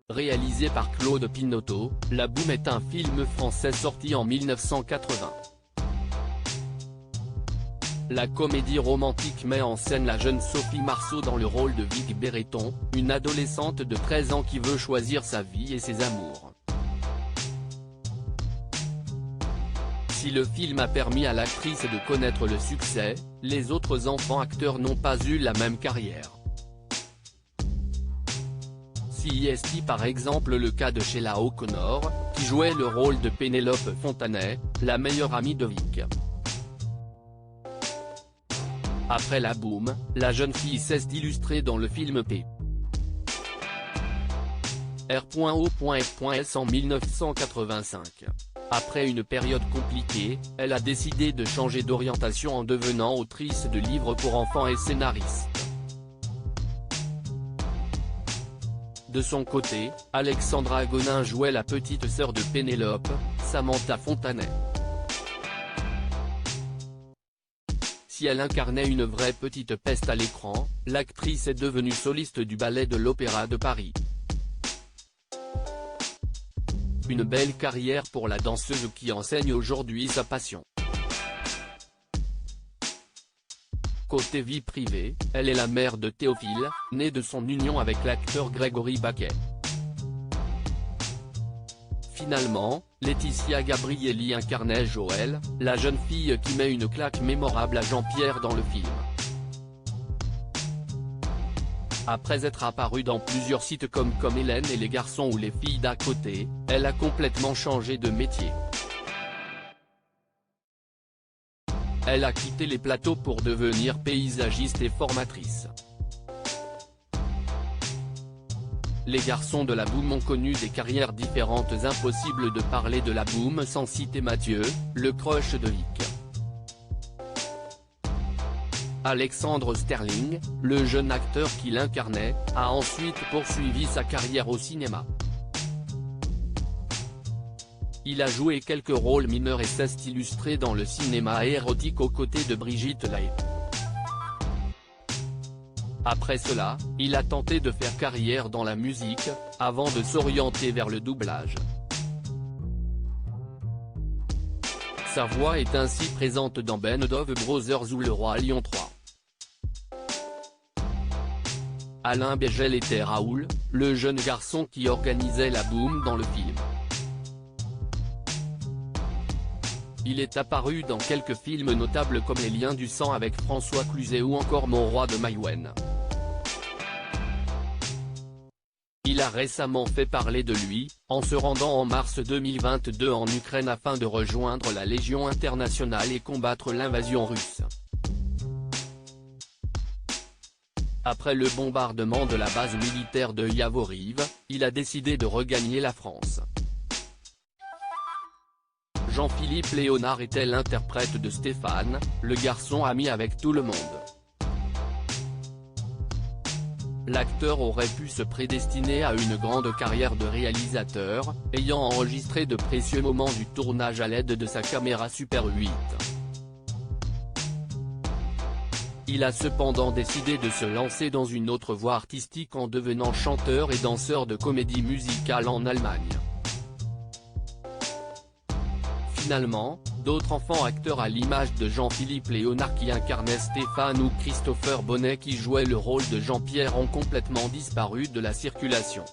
Réalisé par Claude Pinoteau, La Boum est un film français sorti en 1980. La comédie romantique met en scène la jeune Sophie Marceau dans le rôle de Vic Béreton, une adolescente de 13 ans qui veut choisir sa vie et ses amours. Si le film a permis à l'actrice de connaître le succès, les autres enfants acteurs n'ont pas eu la même carrière. Si est par exemple le cas de Sheila O'Connor, qui jouait le rôle de Pénélope Fontanet, la meilleure amie de Vic. Après La Boum, la jeune fille cesse d'illustrer dans le film P. R.O.F.S. en 1985. Après une période compliquée, elle a décidé de changer d'orientation en devenant autrice de livres pour enfants et scénariste. De son côté, Alexandra Gonin jouait la petite sœur de Pénélope, Samantha Fontanet. Si elle incarnait une vraie petite peste à l'écran, l'actrice est devenue soliste du Ballet de l'Opéra de Paris. Une belle carrière pour la danseuse qui enseigne aujourd'hui sa passion. Côté vie privée, elle est la mère de Théophile, né de son union avec l'acteur Grégory Baquet. Finalement, Laetitia Gabrielli incarnait Joëlle, la jeune fille qui met une claque mémorable à Jean-Pierre dans le film. Après être apparue dans plusieurs sites comme Hélène et les garçons ou les filles d'à côté, elle a complètement changé de métier. Elle a quitté les plateaux pour devenir paysagiste et formatrice. Les garçons de La Boum ont connu des carrières différentes, impossible de parler de La Boum sans citer Mathieu, le crush de Vic. Alexandre Sterling, le jeune acteur qui l'incarnait, a ensuite poursuivi sa carrière au cinéma. Il a joué quelques rôles mineurs et s'est illustré dans le cinéma érotique aux côtés de Brigitte Lahaie. Après cela, il a tenté de faire carrière dans la musique, avant de s'orienter vers le doublage. Sa voix est ainsi présente dans Band of Brothers ou Le Roi Lion 3. Alain Bégel était Raoul, le jeune garçon qui organisait La Boum dans le film. Il est apparu dans quelques films notables comme Les Liens du sang avec François Cluzet ou encore Mon roi de Maïwenn. Il a récemment fait parler de lui, en se rendant en mars 2022 en Ukraine afin de rejoindre la Légion internationale et combattre l'invasion russe. Après le bombardement de la base militaire de Yavoriv, il a décidé de regagner la France. Jean-Philippe Léonard était l'interprète de Stéphane, le garçon ami avec tout le monde. L'acteur aurait pu se prédestiner à une grande carrière de réalisateur, ayant enregistré de précieux moments du tournage à l'aide de sa caméra Super 8. Il a cependant décidé de se lancer dans une autre voie artistique en devenant chanteur et danseur de comédie musicale en Allemagne. Finalement, d'autres enfants acteurs à l'image de Jean-Philippe Léonard qui incarnait Stéphane ou Christopher Bonnet qui jouait le rôle de Jean-Pierre ont complètement disparu de la circulation.